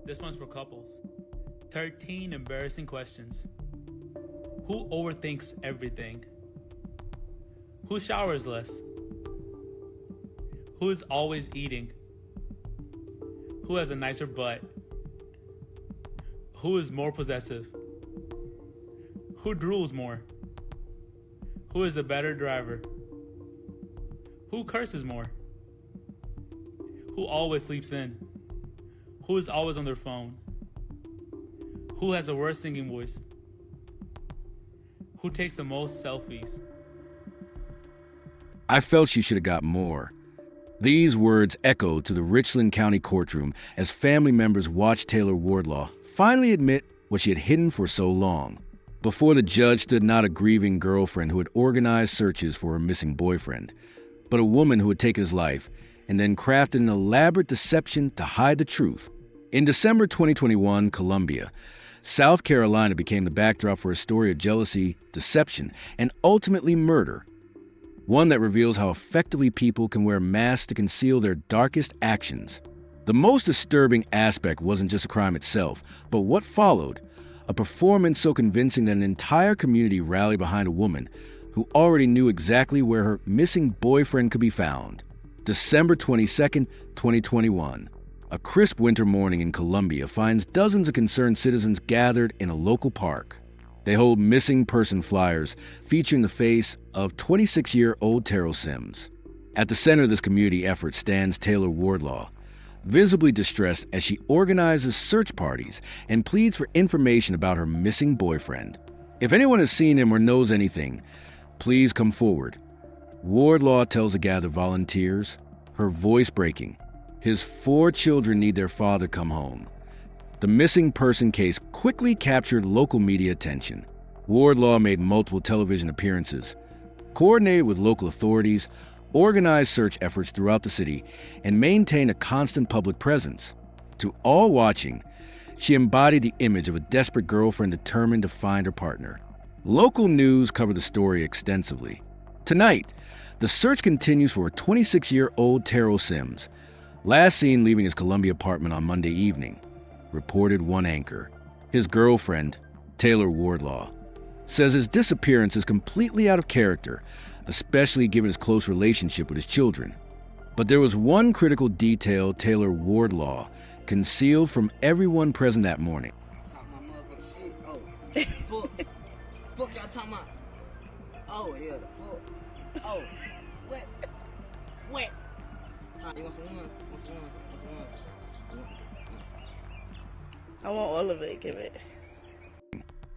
This one's for couples. 13 embarrassing questions. Who overthinks everything? Who showers less? Who is always eating? Who has a nicer butt? Who is more possessive? Who drools more? Who is a better driver? Who curses more? Who always sleeps in? Who is always on their phone? Who has the worst singing voice? Who takes the most selfies? I felt she should have got more. These words echoed to the Richland County courtroom as family members watched Taylor Wardlaw finally admit what she had hidden for so long. Before the judge stood not a grieving girlfriend who had organized searches for her missing boyfriend, but a woman who had taken his life and then crafted an elaborate deception to hide the truth. In December 2021, Columbia, South Carolina became the backdrop for a story of jealousy, deception, and ultimately murder. One that reveals how effectively people can wear masks to conceal their darkest actions. The most disturbing aspect wasn't just the crime itself, but what followed. A performance so convincing that an entire community rallied behind a woman who already knew exactly where her missing boyfriend could be found. December 22nd, 2021. A crisp winter morning in Columbia finds dozens of concerned citizens gathered in a local park. They hold missing person flyers featuring the face of 26-year-old Terrell Sims. At the center of this community effort stands Taylor Wardlaw, visibly distressed as she organizes search parties and pleads for information about her missing boyfriend. If anyone has seen him or knows anything, please come forward. Wardlaw tells the gathered volunteers, her voice breaking. His 4 children need their father come home. The missing person case quickly captured local media attention. Wardlaw made multiple television appearances, coordinated with local authorities, organized search efforts throughout the city, and maintained a constant public presence. To all watching, she embodied the image of a desperate girlfriend determined to find her partner. Local news covered the story extensively. Tonight, the search continues for 26-year-old Terrell Sims, last seen leaving his Columbia apartment on Monday evening, reported one anchor. His girlfriend, Taylor Wardlaw, says his disappearance is completely out of character, especially given his close relationship with his children. But there was one critical detail Taylor Wardlaw concealed from everyone present that morning. Fuck y'all talking about? Oh, yeah, the fuck. Oh, what? What? You want some ones? I want all of it, give it.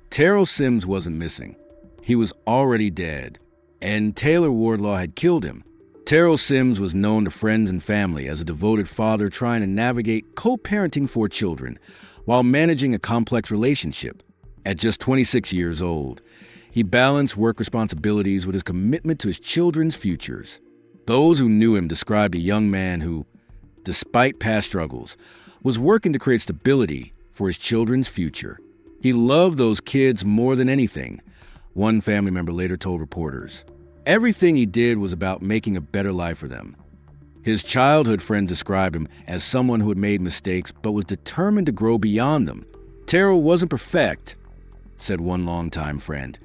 Terrell Sims wasn't missing. He was already dead, and Taylor Wardlaw had killed him. Terrell Sims was known to friends and family as a devoted father trying to navigate co-parenting 4 children while managing a complex relationship. At just 26 years old, he balanced work responsibilities with his commitment to his children's futures. Those who knew him described a young man who, despite past struggles, was working to create stability for his children's future. He loved those kids more than anything, one family member later told reporters. Everything he did was about making a better life for them. His childhood friends described him as someone who had made mistakes but was determined to grow beyond them. Terrell wasn't perfect, said one longtime friend,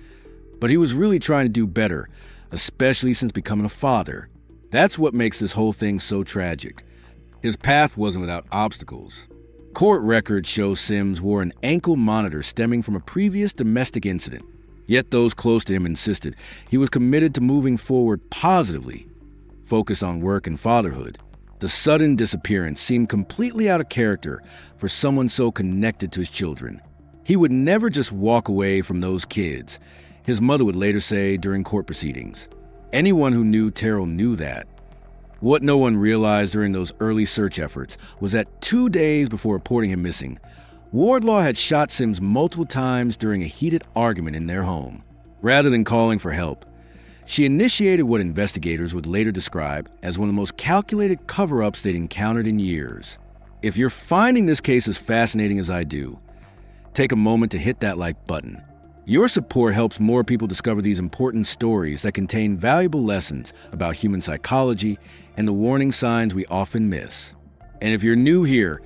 but he was really trying to do better, especially since becoming a father. That's what makes this whole thing so tragic. His path wasn't without obstacles. Court records show Sims wore an ankle monitor stemming from a previous domestic incident. Yet those close to him insisted he was committed to moving forward positively, focused on work and fatherhood. The sudden disappearance seemed completely out of character for someone so connected to his children. He would never just walk away from those kids, his mother would later say during court proceedings. Anyone who knew Terrell knew that. What no one realized during those early search efforts was that 2 days before reporting him missing, Wardlaw had shot Sims multiple times during a heated argument in their home. Rather than calling for help, she initiated what investigators would later describe as one of the most calculated cover-ups they'd encountered in years. If you're finding this case as fascinating as I do, take a moment to hit that like button. Your support helps more people discover these important stories that contain valuable lessons about human psychology and the warning signs we often miss. And if you're new here,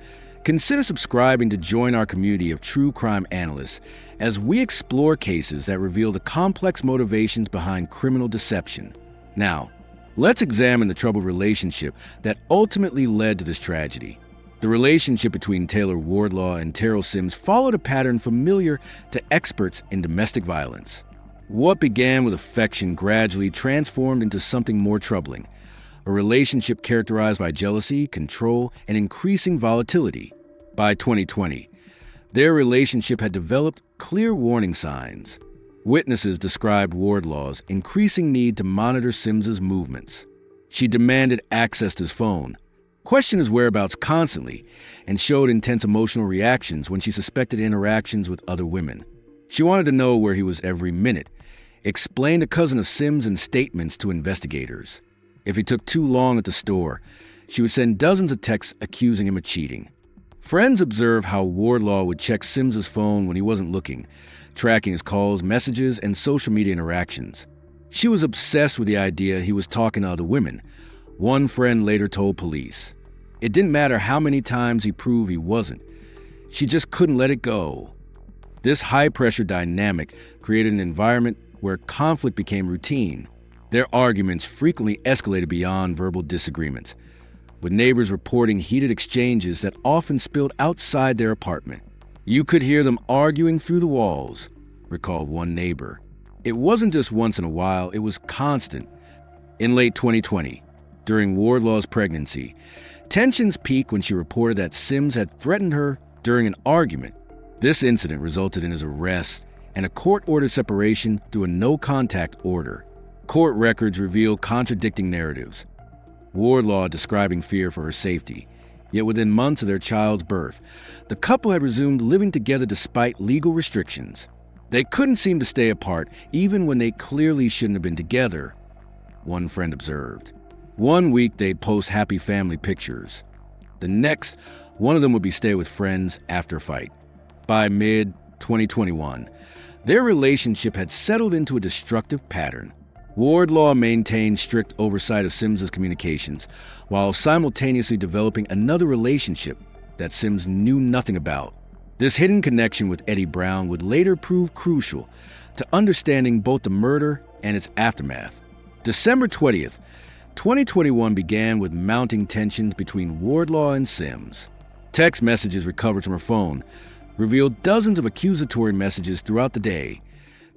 Consider subscribing to join our community of true crime analysts as we explore cases that reveal the complex motivations behind criminal deception. Now, let's examine the troubled relationship that ultimately led to this tragedy. The relationship between Taylor Wardlaw and Terrell Sims followed a pattern familiar to experts in domestic violence. What began with affection gradually transformed into something more troubling, a relationship characterized by jealousy, control, and increasing volatility. By 2020, their relationship had developed clear warning signs. Witnesses described Wardlaw's increasing need to monitor Sims's movements. She demanded access to his phone, questioned his whereabouts constantly, and showed intense emotional reactions when she suspected interactions with other women. She wanted to know where he was every minute, explained a cousin of Sims in statements to investigators. If he took too long at the store, she would send dozens of texts accusing him of cheating. Friends observed how Wardlaw would check Sims's phone when he wasn't looking, tracking his calls, messages, and social media interactions. She was obsessed with the idea he was talking to other women. One friend later told police. It didn't matter how many times he proved he wasn't. She just couldn't let it go. This high-pressure dynamic created an environment where conflict became routine. Their arguments frequently escalated beyond verbal disagreements, with neighbors reporting heated exchanges that often spilled outside their apartment. You could hear them arguing through the walls, recalled one neighbor. It wasn't just once in a while, it was constant. In late 2020, during Wardlaw's pregnancy, tensions peaked when she reported that Sims had threatened her during an argument. This incident resulted in his arrest and a court-ordered separation through a no-contact order. Court records reveal contradicting narratives. Wardlaw describing fear for her safety, yet within months of their child's birth, the couple had resumed living together despite legal restrictions. They couldn't seem to stay apart, even when they clearly shouldn't have been together, one friend observed. One week they'd post happy family pictures. The next, one of them would be stay with friends after a fight. By mid-2021, their relationship had settled into a destructive pattern. Wardlaw maintained strict oversight of Sims's communications, while simultaneously developing another relationship that Sims knew nothing about. This hidden connection with Eddie Brown would later prove crucial to understanding both the murder and its aftermath. December 20th, 2021 began with mounting tensions between Wardlaw and Sims. Text messages recovered from her phone revealed dozens of accusatory messages throughout the day,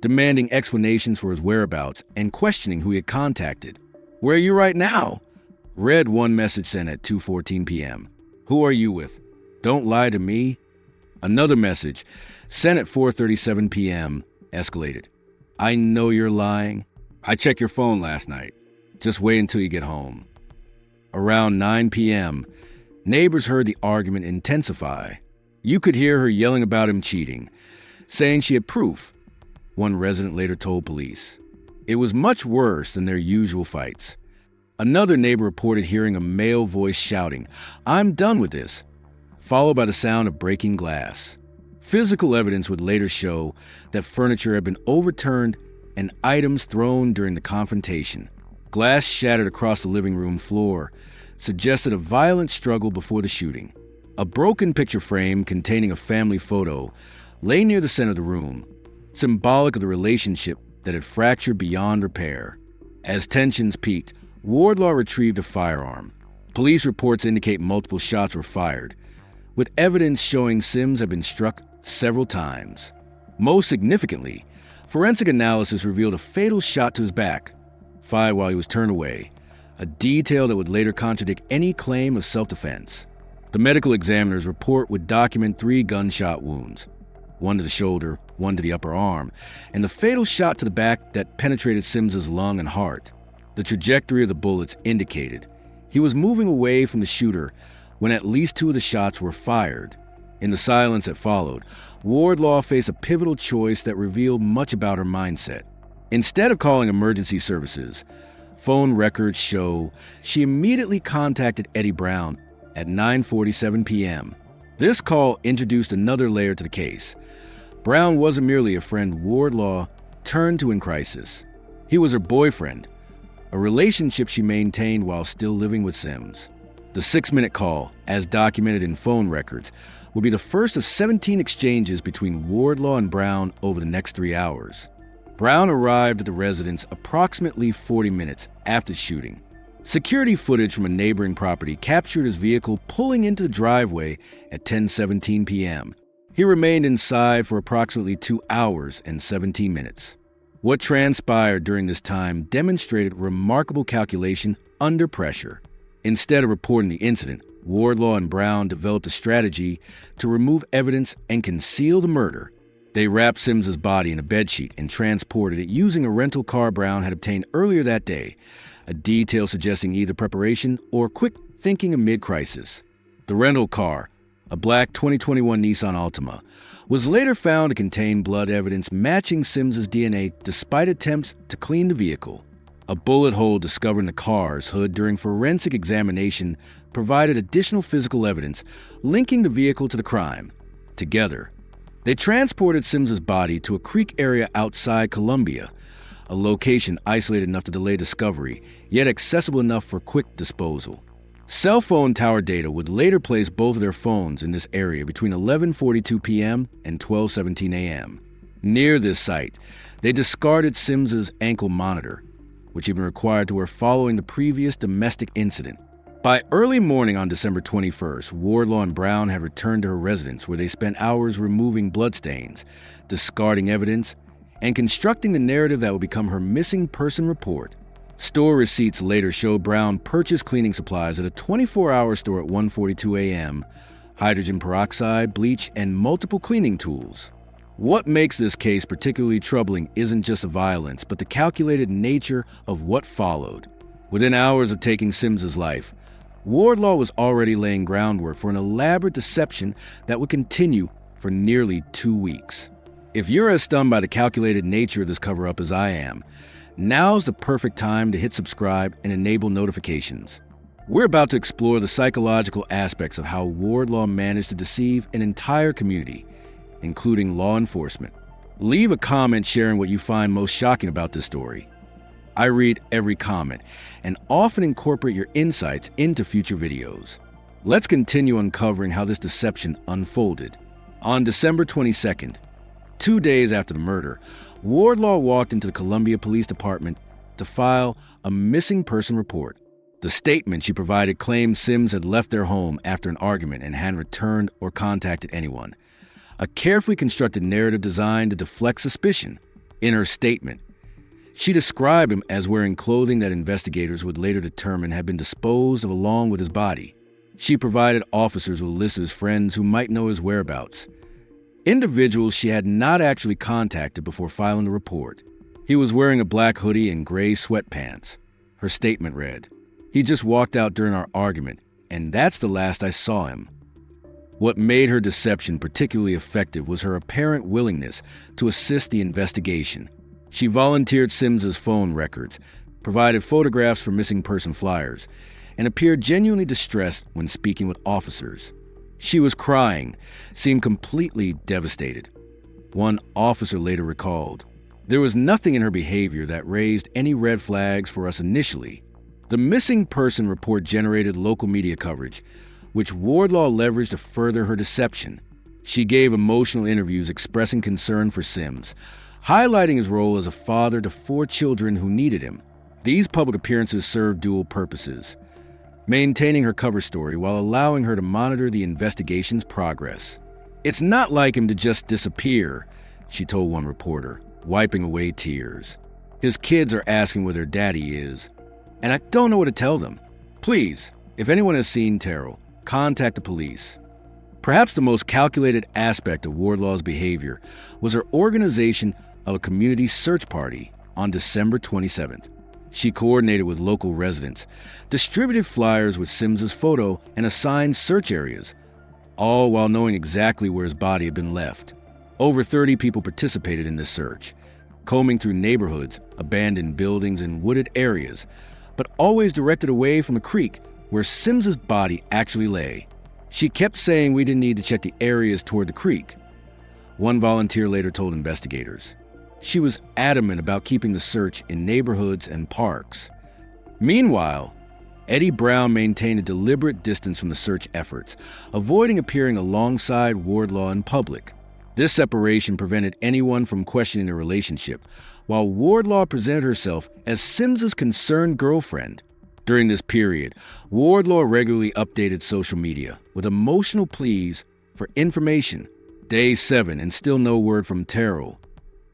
demanding explanations for his whereabouts and questioning who he had contacted. "Where are you right now?" read one message sent at 2:14 p.m. "Who are you with? Don't lie to me." Another message, sent at 4:37 p.m., escalated. "I know you're lying. I checked your phone last night. Just wait until you get home." Around 9 p.m., neighbors heard the argument intensify. You could hear her yelling about him cheating, saying she had proof. One resident later told police. It was much worse than their usual fights. Another neighbor reported hearing a male voice shouting, "I'm done with this," followed by the sound of breaking glass. Physical evidence would later show that furniture had been overturned and items thrown during the confrontation. Glass shattered across the living room floor suggested a violent struggle before the shooting. A broken picture frame containing a family photo lay near the center of the room, symbolic of the relationship that had fractured beyond repair. As tensions peaked, Wardlaw retrieved a firearm. Police reports indicate multiple shots were fired, with evidence showing Sims had been struck several times. Most significantly, forensic analysis revealed a fatal shot to his back, fired while he was turned away, a detail that would later contradict any claim of self-defense. The medical examiner's report would document 3 gunshot wounds, one to the shoulder, one to the upper arm, and the fatal shot to the back that penetrated Sims's lung and heart. The trajectory of the bullets indicated he was moving away from the shooter when at least 2 of the shots were fired. In the silence that followed, Wardlaw faced a pivotal choice that revealed much about her mindset. Instead of calling emergency services, phone records show she immediately contacted Eddie Brown at 9:47 p.m. This call introduced another layer to the case. Brown wasn't merely a friend Wardlaw turned to in crisis. He was her boyfriend, a relationship she maintained while still living with Sims. The 6-minute call, as documented in phone records, will be the first of 17 exchanges between Wardlaw and Brown over the next 3 hours. Brown arrived at the residence approximately 40 minutes after shooting. Security footage from a neighboring property captured his vehicle pulling into the driveway at 10:17 p.m. He remained inside for approximately 2 hours and 17 minutes. What transpired during this time demonstrated remarkable calculation under pressure. Instead of reporting the incident, Wardlaw and Brown developed a strategy to remove evidence and conceal the murder. They wrapped Sims's body in a bedsheet and transported it using a rental car Brown had obtained earlier that day, a detail suggesting either preparation or quick thinking amid crisis. The rental car, a black 2021 Nissan Altima, was later found to contain blood evidence matching Sims's DNA despite attempts to clean the vehicle. A bullet hole discovered in the car's hood during forensic examination provided additional physical evidence linking the vehicle to the crime. Together, they transported Sims's body to a creek area outside Columbia, a location isolated enough to delay discovery, yet accessible enough for quick disposal. Cell phone tower data would later place both of their phones in this area between 11:42 p.m. and 12:17 a.m. Near this site, they discarded Sims's ankle monitor, which had been required to wear following the previous domestic incident. By early morning on December 21st, Wardlaw and Brown had returned to her residence where they spent hours removing bloodstains, discarding evidence, and constructing the narrative that would become her missing person report. Store receipts later showed Brown purchased cleaning supplies at a 24-hour store at 1:42 a.m., hydrogen peroxide, bleach, and multiple cleaning tools. What makes this case particularly troubling isn't just the violence, but the calculated nature of what followed. Within hours of taking Sims's life, Wardlaw was already laying groundwork for an elaborate deception that would continue for nearly 2 weeks. If you're as stunned by the calculated nature of this cover-up as I am, now's the perfect time to hit subscribe and enable notifications. We're about to explore the psychological aspects of how Wardlaw managed to deceive an entire community, including law enforcement. Leave a comment sharing what you find most shocking about this story. I read every comment and often incorporate your insights into future videos. Let's continue uncovering how this deception unfolded. On December 22nd, 2 days after the murder, Wardlaw walked into the Columbia Police Department to file a missing person report. The statement she provided claimed Sims had left their home after an argument and hadn't returned or contacted anyone. A carefully constructed narrative designed to deflect suspicion. In her statement, she described him as wearing clothing that investigators would later determine had been disposed of along with his body. She provided officers with lists of his friends who might know his whereabouts, individuals she had not actually contacted before filing the report. He was wearing a black hoodie and gray sweatpants. Her statement read, "He just walked out during our argument, and that's the last I saw him." What made her deception particularly effective was her apparent willingness to assist the investigation. She volunteered Sims's phone records, provided photographs for missing person flyers, and appeared genuinely distressed when speaking with officers. She was crying, seemed completely devastated. One officer later recalled, "There was nothing in her behavior that raised any red flags for us initially." The missing person report generated local media coverage, which Wardlaw leveraged to further her deception. She gave emotional interviews expressing concern for Sims, highlighting his role as a father to 4 children who needed him. These public appearances served dual purposes, maintaining her cover story while allowing her to monitor the investigation's progress. "It's not like him to just disappear," she told one reporter, wiping away tears. "His kids are asking where their daddy is, and I don't know what to tell them. Please, if anyone has seen Terrell, contact the police." Perhaps the most calculated aspect of Wardlaw's behavior was her organization of a community search party on December 27th. She coordinated with local residents, distributed flyers with Sims's photo, and assigned search areas, all while knowing exactly where his body had been left. Over 30 people participated in this search, combing through neighborhoods, abandoned buildings, and wooded areas, but always directed away from the creek where Sims's body actually lay. She kept saying we didn't need to check the areas toward the creek. One volunteer later told investigators. She was adamant about keeping the search in neighborhoods and parks. Meanwhile, Eddie Brown maintained a deliberate distance from the search efforts, avoiding appearing alongside Wardlaw in public. This separation prevented anyone from questioning their relationship, while Wardlaw presented herself as Sims's concerned girlfriend. During this period, Wardlaw regularly updated social media with emotional pleas for information. Day 7 and still no word from Terrell.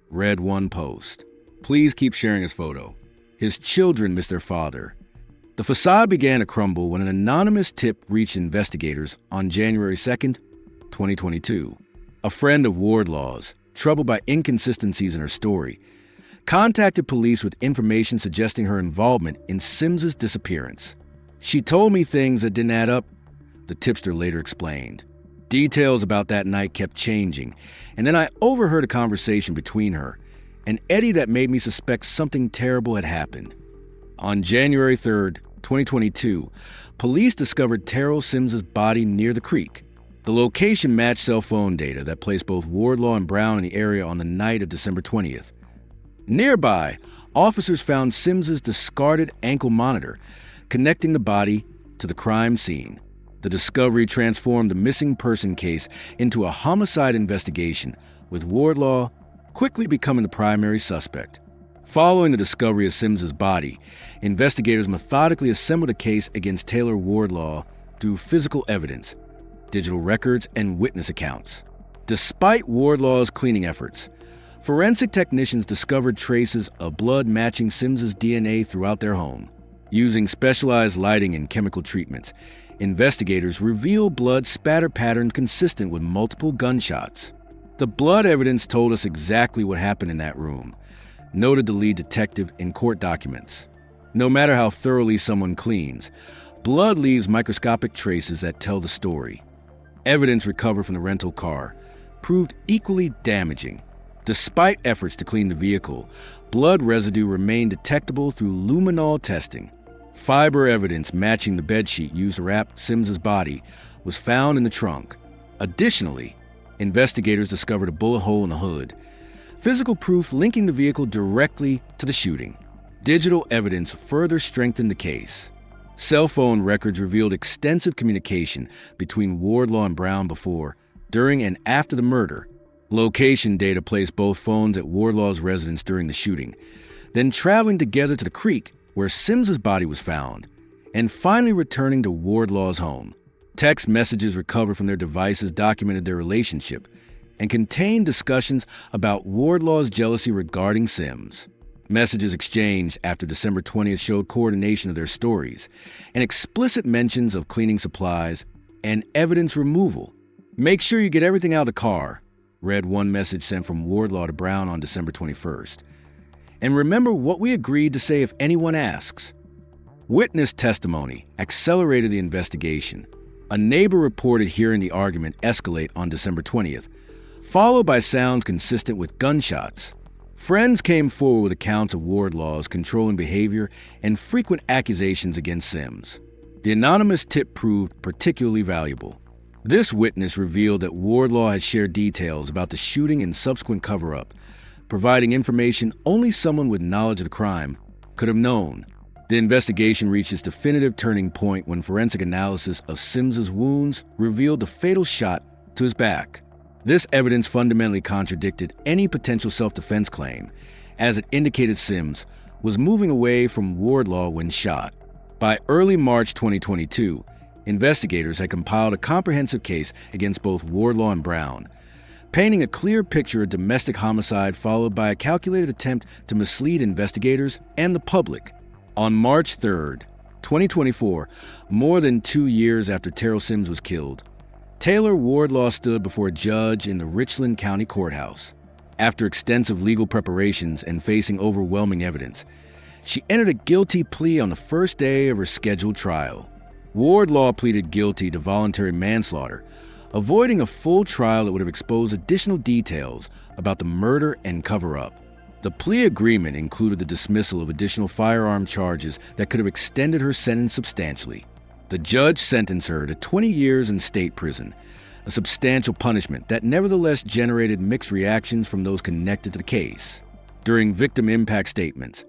Read one post. Please keep sharing his photo. His children miss their father. The facade began to crumble when an anonymous tip reached investigators on January 2nd, 2022. A friend of Wardlaw's, troubled by inconsistencies in her story, contacted police with information suggesting her involvement in Sims's disappearance. She told me things that didn't add up, the tipster later explained. Details about that night kept changing, and then I overheard a conversation between her and Eddie that made me suspect something terrible had happened. On January 3rd, 2022, police discovered Terrell Sims' body near the creek. The location matched cell phone data that placed both Wardlaw and Brown in the area on the night of December 20th. Nearby, officers found Sims's discarded ankle monitor, connecting the body to the crime scene. The discovery transformed the missing person case into a homicide investigation, with Wardlaw quickly becoming the primary suspect. Following the discovery of Sims's body, investigators methodically assembled a case against Taylor Wardlaw through physical evidence, digital records, and witness accounts. Despite Wardlaw's cleaning efforts, forensic technicians discovered traces of blood matching Sims's DNA throughout their home. Using specialized lighting and chemical treatments, investigators revealed blood spatter patterns consistent with multiple gunshots. The blood evidence told us exactly what happened in that room, noted the lead detective in court documents. No matter how thoroughly someone cleans, blood leaves microscopic traces that tell the story. Evidence recovered from the rental car proved equally damaging. Despite efforts to clean the vehicle, blood residue remained detectable through luminol testing. Fiber evidence matching the bedsheet used to wrap Sims's body was found in the trunk. Additionally, investigators discovered a bullet hole in the hood, physical proof linking the vehicle directly to the shooting. Digital evidence further strengthened the case. Cell phone records revealed extensive communication between Wardlaw and Brown before, during, and after the murder. Location data placed both phones at Wardlaw's residence during the shooting, then traveling together to the creek where Sims's body was found, and finally returning to Wardlaw's home. Text messages recovered from their devices documented their relationship and contained discussions about Wardlaw's jealousy regarding Sims. Messages exchanged after December 20th showed coordination of their stories and explicit mentions of cleaning supplies and evidence removal. "Make sure you get everything out of the car," read one message sent from Wardlaw to Brown on December 21st. "And remember what we agreed to say if anyone asks." Witness testimony accelerated the investigation. A neighbor reported hearing the argument escalate on December 20th, followed by sounds consistent with gunshots. Friends came forward with accounts of Wardlaw's controlling behavior and frequent accusations against Sims. The anonymous tip proved particularly valuable. This witness revealed that Wardlaw had shared details about the shooting and subsequent cover-up, providing information only someone with knowledge of the crime could have known. The investigation reached its definitive turning point when forensic analysis of Sims's wounds revealed the fatal shot to his back. This evidence fundamentally contradicted any potential self-defense claim, as it indicated Sims was moving away from Wardlaw when shot. By early March 2022, investigators had compiled a comprehensive case against both Wardlaw and Brown, painting a clear picture of domestic homicide followed by a calculated attempt to mislead investigators and the public. On March 3rd, 2024, more than 2 years after Terrell Sims was killed, Taylor Wardlaw stood before a judge in the Richland County Courthouse. After extensive legal preparations and facing overwhelming evidence, she entered a guilty plea on the first day of her scheduled trial. Wardlaw pleaded guilty to voluntary manslaughter, avoiding a full trial that would have exposed additional details about the murder and cover-up. The plea agreement included the dismissal of additional firearm charges that could have extended her sentence substantially. The judge sentenced her to 20 years in state prison, a substantial punishment that nevertheless generated mixed reactions from those connected to the case. During victim impact statements,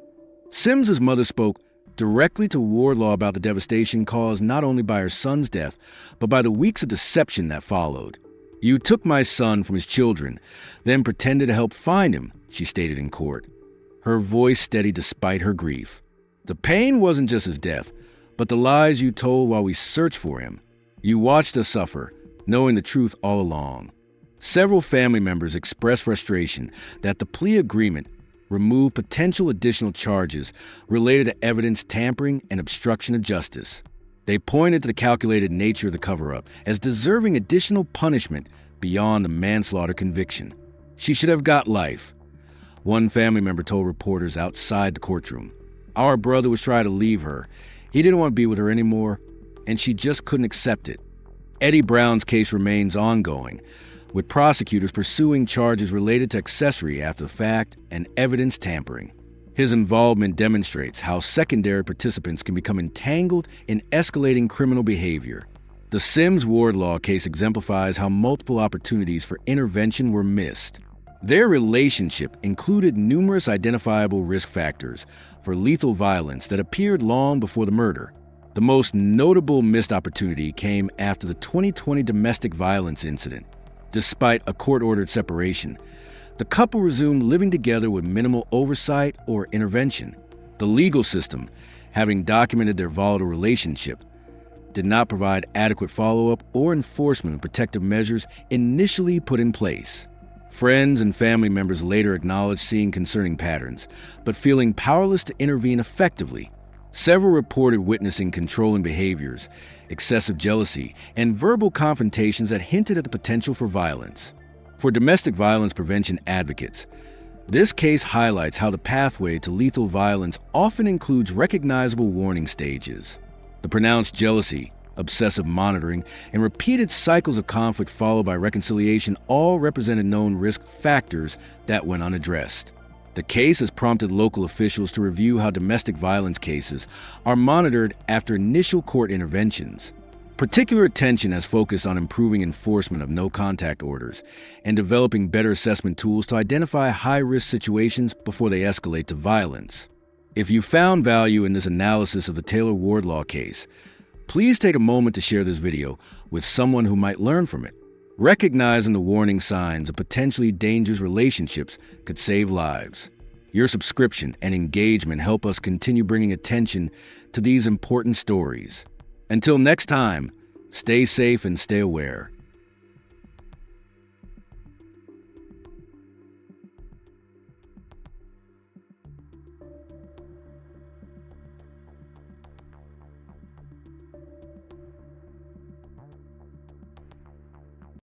Sims's mother spoke directly to Wardlaw about the devastation caused not only by her son's death, but by the weeks of deception that followed. "You took my son from his children, then pretended to help find him," she stated in court, her voice steady despite her grief. "The pain wasn't just his death, but the lies you told while we searched for him. You watched us suffer, knowing the truth all along." Several family members expressed frustration that the plea agreement removed potential additional charges related to evidence tampering and obstruction of justice. They pointed to the calculated nature of the cover-up as deserving additional punishment beyond the manslaughter conviction. "She should have got life," one family member told reporters outside the courtroom. "Our brother was trying to leave her. He didn't want to be with her anymore, and she just couldn't accept it." Eddie Brown's case remains ongoing, with prosecutors pursuing charges related to accessory after the fact and evidence tampering. His involvement demonstrates how secondary participants can become entangled in escalating criminal behavior. The Sims-Wardlaw case exemplifies how multiple opportunities for intervention were missed. Their relationship included numerous identifiable risk factors for lethal violence that appeared long before the murder. The most notable missed opportunity came after the 2020 domestic violence incident. Despite a court-ordered separation, the couple resumed living together with minimal oversight or intervention. The legal system, having documented their volatile relationship, did not provide adequate follow-up or enforcement of protective measures initially put in place. Friends and family members later acknowledged seeing concerning patterns, but feeling powerless to intervene effectively. Several reported witnessing controlling behaviors, excessive jealousy, and verbal confrontations that hinted at the potential for violence. For domestic violence prevention advocates, this case highlights how the pathway to lethal violence often includes recognizable warning stages. The pronounced jealousy, obsessive monitoring, and repeated cycles of conflict followed by reconciliation all represented known risk factors that went unaddressed. The case has prompted local officials to review how domestic violence cases are monitored after initial court interventions. Particular attention has focused on improving enforcement of no-contact orders and developing better assessment tools to identify high-risk situations before they escalate to violence. If you found value in this analysis of the Taylor Wardlaw case, please take a moment to share this video with someone who might learn from it. Recognizing the warning signs of potentially dangerous relationships could save lives. Your subscription and engagement help us continue bringing attention to these important stories. Until next time, stay safe and stay aware.